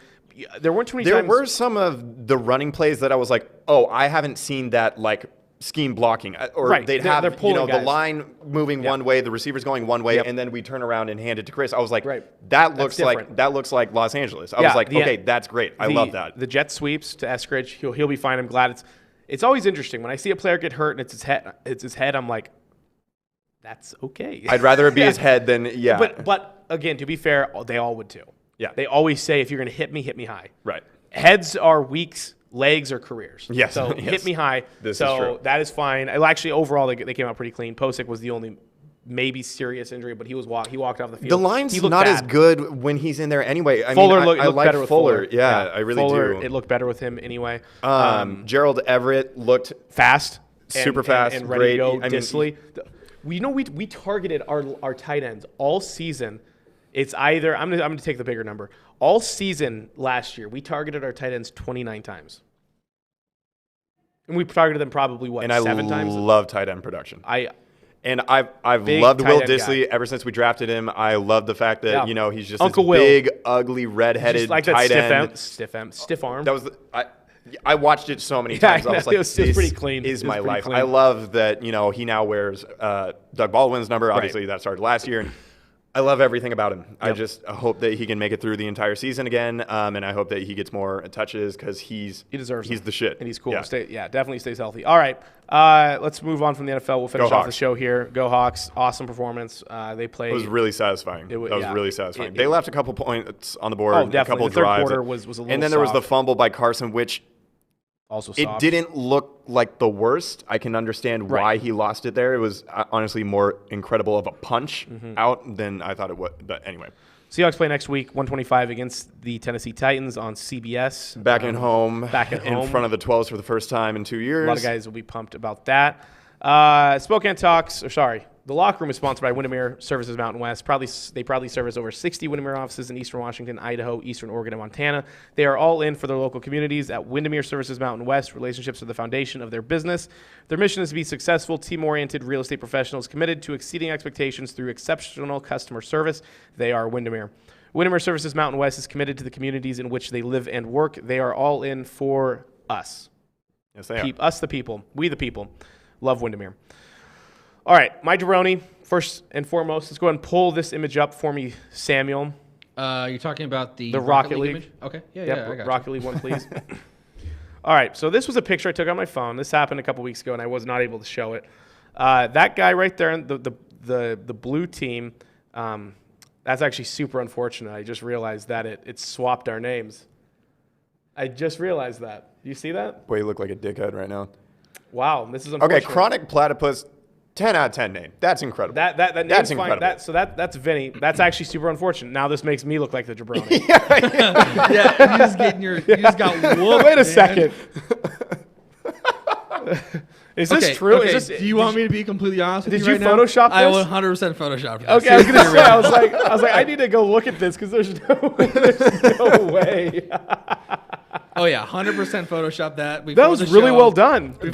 There weren't too many times. There were some of the running plays that I was like, oh, I haven't seen that like scheme blocking, or right. they'd have the line moving one way, the receivers going one way, and then we turn around and hand it to Chris. I was like, that looks like Los Angeles. I was like, okay, that's great. I love that. The jet sweeps to Eskridge, he'll be fine. I'm glad. It's always interesting when I see a player get hurt and it's his head. I'm like, that's okay. I'd rather it be his head than But again, to be fair, they all would too. Yeah. They always say, if you're going to hit me high. Right. Heads are weeks, legs are careers. Yes. So hit me high. This is true. That is fine. Actually, overall, they came out pretty clean. Posick was the only maybe serious injury, but he walked off the field. The line's not as good when he's in there anyway. I looked like better with Fuller. Yeah, I really do. It looked better with him anyway. Gerald Everett looked fast, super fast, and ready great. to go. Dissly. We targeted our tight ends all season. It's either I'm gonna take the bigger number. All season last year, we targeted our tight ends 29 times. And we targeted them probably 7 times? I love tight end production. I've Big loved Will tight end Dissly guy. ever since we drafted him. I love the fact that he's just Uncle this Will. big, ugly, redheaded like tight that end. stiff arm. That was I watched it so many times. I was like, it was pretty clean. Is my life. I love that he now wears Doug Baldwin's number. Obviously, that started last year. And I love everything about him. Yep. I just hope that he can make it through the entire season again, and I hope that he gets more touches because he deserves. He's the shit, and he's cool. Yeah. Definitely stays healthy. All right, let's move on from the NFL. We'll finish off the show here. Go Hawks! Awesome performance. They played. It was really satisfying. That was really satisfying. They left a couple points on the board. Oh, definitely. A couple the third drives. quarter was a little. And then there was the fumble by Carson, which. Also it didn't look like the worst. I can understand why he lost it there. It was honestly more incredible of a punch out than I thought it would. But anyway. Seahawks play next week, 125 against the Tennessee Titans on CBS. Back at home. In front of the 12s for the first time in 2 years. A lot of guys will be pumped about that. Spokane Talks, the locker room is sponsored by Windermere Services Mountain West. They proudly service over 60 Windermere offices in Eastern Washington, Idaho, Eastern Oregon, and Montana. They are all in for their local communities. At Windermere Services Mountain West, relationships are the foundation of their business. Their mission is to be successful, team-oriented real estate professionals committed to exceeding expectations through exceptional customer service. They are Windermere. Windermere Services Mountain West is committed to the communities in which they live and work. They are all in for us. Yes, they are. Us, the people. We, the people. Love Windermere. All right, my jabroni. First and foremost, let's go ahead and pull this image up for me, Samuel. You're talking about the Rocket League. image? Okay. Yeah, Yep, I got Rocket League one, please. All right, so this was a picture I took on my phone. This happened a couple weeks ago, and I was not able to show it. That guy right there, the blue team, that's actually super unfortunate. I just realized that it swapped our names. I just realized that. Do you see that? Boy, you look like a dickhead right now. Wow, this is unfortunate. Okay, chronic platicus, 10 out of 10 name. That's incredible. That name's That's fine. incredible. That's Vinny. That's actually super unfortunate. Now this makes me look like the jabroni. Yeah, you just got whooped. Wait a man. second. Is this Okay, true? okay, Is this, do you want me to be completely honest with did you you right now? Photoshop I this? 100% photoshopped this. Okay, I was gonna say. I was like, I need to go look at this because there's no way. Oh yeah, 100% photoshopped that. That was really well done. Go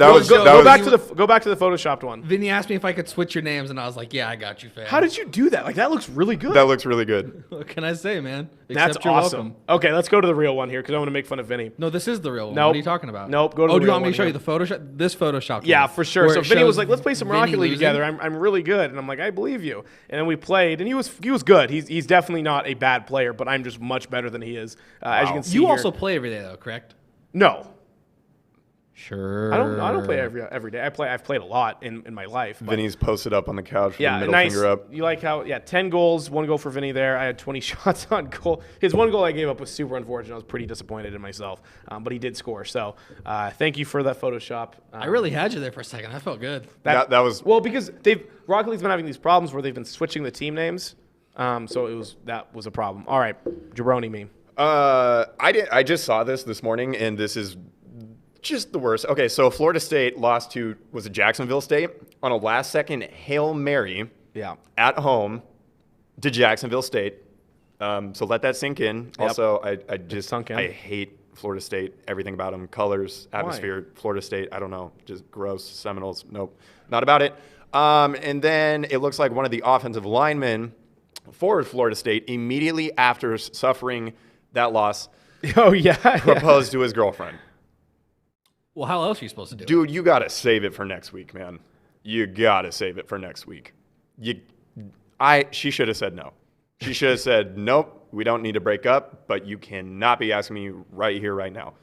back to the photoshopped one. Vinny asked me if I could switch your names, and I was like, "Yeah, I got you, fam." How did you do that? Like that looks really good. That looks really good. What can I say, man? That's Except you're awesome. welcome. Okay, let's go to the real one here because I want to make fun of Vinny. No, this is the real one. Nope. What are you talking about? Nope. Go to Oh, the do you real want me one to show here. you the Photoshop? This Photoshop. Yeah, one, for sure. where So it Vinny was shows like, "Let's play some Vinny Rocket League losing. together. I'm really good." And I'm like, "I believe you." And then we played, and he was good. He's definitely not a bad player, but I'm just much better than he is. As you can see, You here. also play every day, though, correct? No. Sure. I don't play every day. I've played a lot in my life. But Vinny's posted up on the couch with the yeah, middle nice. finger up. You like how 10 goals, 1 goal for Vinny there. I had 20 shots on goal. His 1 goal I gave up was super unfortunate. I was pretty disappointed in myself, but he did score. So thank you for that Photoshop. I really had you there for a second. I felt good. That was well because Rocket League's been having these problems where they've been switching the team names. So that was a problem. All right, jabroni me. I just saw this morning, and this is just the worst. Okay, so Florida State lost to, was it Jacksonville State? On a last-second Hail Mary at home to Jacksonville State. So let that sink in. Yep. Also, I just sunk in. I hate Florida State, everything about them, colors, atmosphere. Florida State, I don't know, just gross. Seminoles, nope, not about it. And then it looks like one of the offensive linemen for Florida State, immediately after suffering that loss, Oh, yeah. proposed to his girlfriend. Well, how else are you supposed to do it? Dude, you got to save it for next week, man. You got to save it for next week. She should have said no. She should have said, nope, we don't need to break up, but you cannot be asking me right here, right now.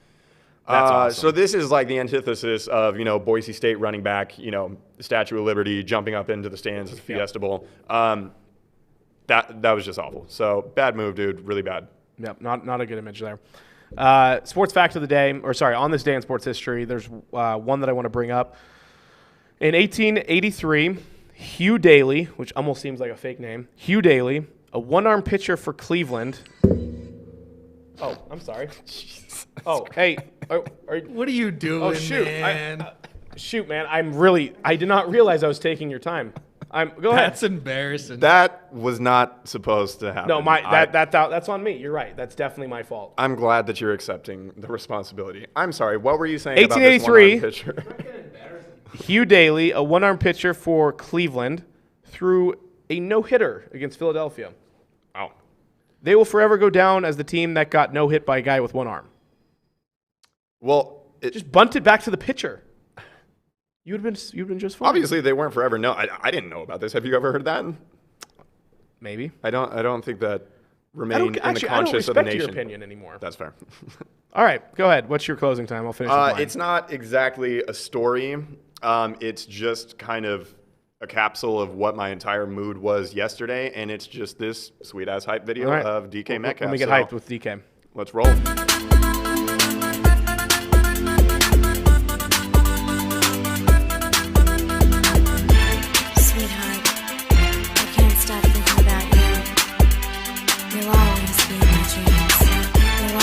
That's awesome. So this is like the antithesis of, Boise State running back, the Statue of Liberty, jumping up into the stands at the Fiesta Bowl. That was just awful. So bad move, dude. Really bad. Yep, not a good image there. Sports fact of the day, on this day in sports history, there's one that I want to bring up. In 1883, Hugh Daly, which almost seems like a fake name, Hugh Daly, a one-arm pitcher for Cleveland. Oh, I'm sorry. Oh, hey. What are you doing, Oh, shoot. man? Shoot, man. I did not realize I was taking your time. Go ahead. That's embarrassing. That was not supposed to happen. No, that's on me. You're right. That's definitely my fault. I'm glad that you're accepting the responsibility. I'm sorry. What were you saying 1883. about this one-arm pitcher? Hugh Daly, a one-arm pitcher for Cleveland, threw a no-hitter against Philadelphia. Wow. They will forever go down as the team that got no-hit by a guy with one arm. Well, Just bunted back to the pitcher. You'd been just fine. obviously they weren't forever. No, I didn't know about this. Have you ever heard that? Maybe. I don't think that I remained don't in the conscious of the nation. your opinion anymore. That's fair. All right, go ahead. What's your closing time? I'll finish with mine. It's not exactly a story. It's just kind of a capsule of what my entire mood was yesterday, and it's just this sweet-ass hype video All right. of DK Metcalf. Let me get hyped with DK. Let's roll. Sweetheart, I can't stop thinking about you. You'll always be in my dreams. You'll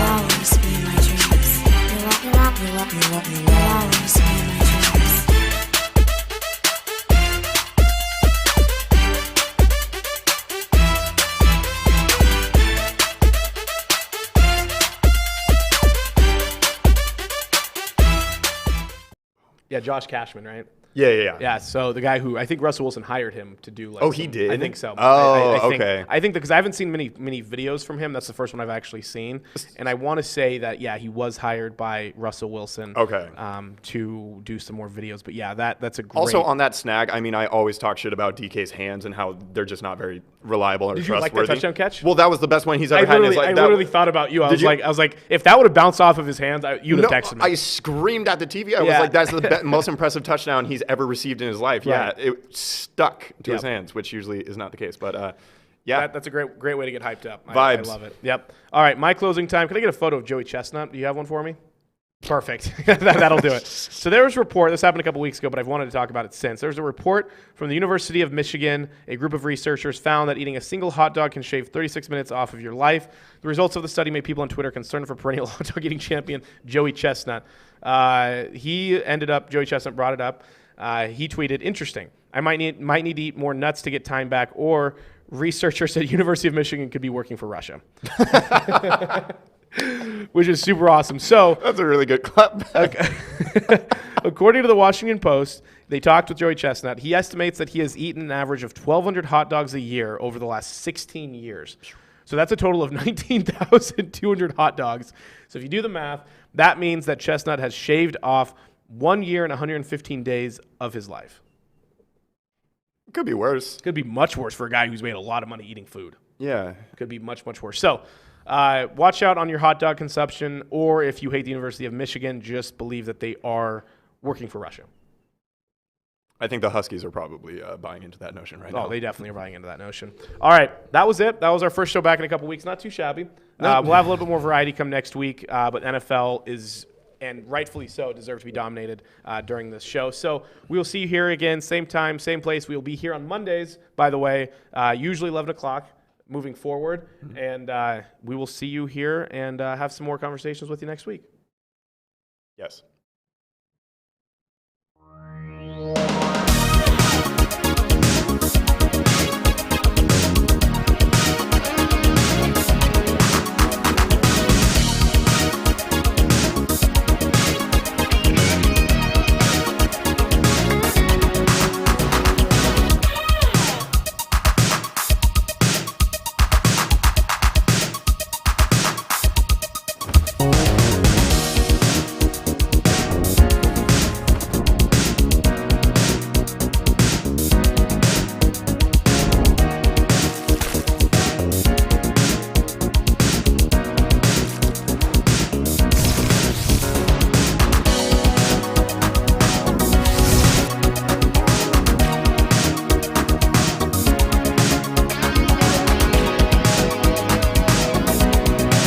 always be in my dreams. You'll always be in my dreams. Yeah, Josh Cashman, right? Yeah, so the guy who I think Russell Wilson hired him to do. Like, Oh, he did? I think so. Oh, I think, okay. I think because I haven't seen many videos from him. That's the first one I've actually seen, and I want to say that he was hired by Russell Wilson. Okay. To do some more videos, but that's a great. Also on that snag, I mean, I always talk shit about DK's hands and how they're just not very reliable or Did you trustworthy. like that touchdown catch? Well, that was the best one he's ever I had. literally, Like, I literally thought about you. I was like, if that would have bounced off of his hands, you'd have texted me. I screamed at the TV. I was Yeah. like, that's the most impressive touchdown he's ever received in his life. Yeah, Right. it stuck to his Yep. hands, which usually is not the case. But That's a great way to get hyped up. I Vibes. love it. Yep. All right, my closing time. Can I get a photo of Joey Chestnut? Do you have one for me? Perfect. That'll do it. So there was a report. This happened a couple weeks ago, but I've wanted to talk about it since. There's a report from the University of Michigan. A group of researchers found that eating a single hot dog can shave 36 minutes off of your life. The results of the study made people on Twitter concerned for perennial hot dog eating champion Joey Chestnut. Joey Chestnut brought it up. He tweeted, "Interesting. I might need to eat more nuts to get time back," or researchers said University of Michigan could be working for Russia. Which is super awesome. So that's a really good clap. according to the Washington Post, they talked with Joey Chestnut. He estimates that he has eaten an average of 1,200 hot dogs a year over the last 16 years. So that's a total of 19,200 hot dogs. So if you do the math, that means that Chestnut has shaved off 1 year and 115 days of his life. Could be worse. Could be much worse for a guy who's made a lot of money eating food. Yeah. Could be much, much worse. So watch out on your hot dog consumption, or if you hate the University of Michigan, just believe that they are working for Russia. I think the Huskies are probably buying into that notion right now. Oh, they definitely are buying into that notion. All right, that was it. That was our first show back in a couple weeks. Not too shabby. We'll have a little bit more variety come next week, but NFL is, and rightfully so, deserve to be dominated during this show. So we will see you here again, same time, same place. We will be here on Mondays, by the way, usually 11 o'clock moving forward. And we will see you here and have some more conversations with you next week. Yes.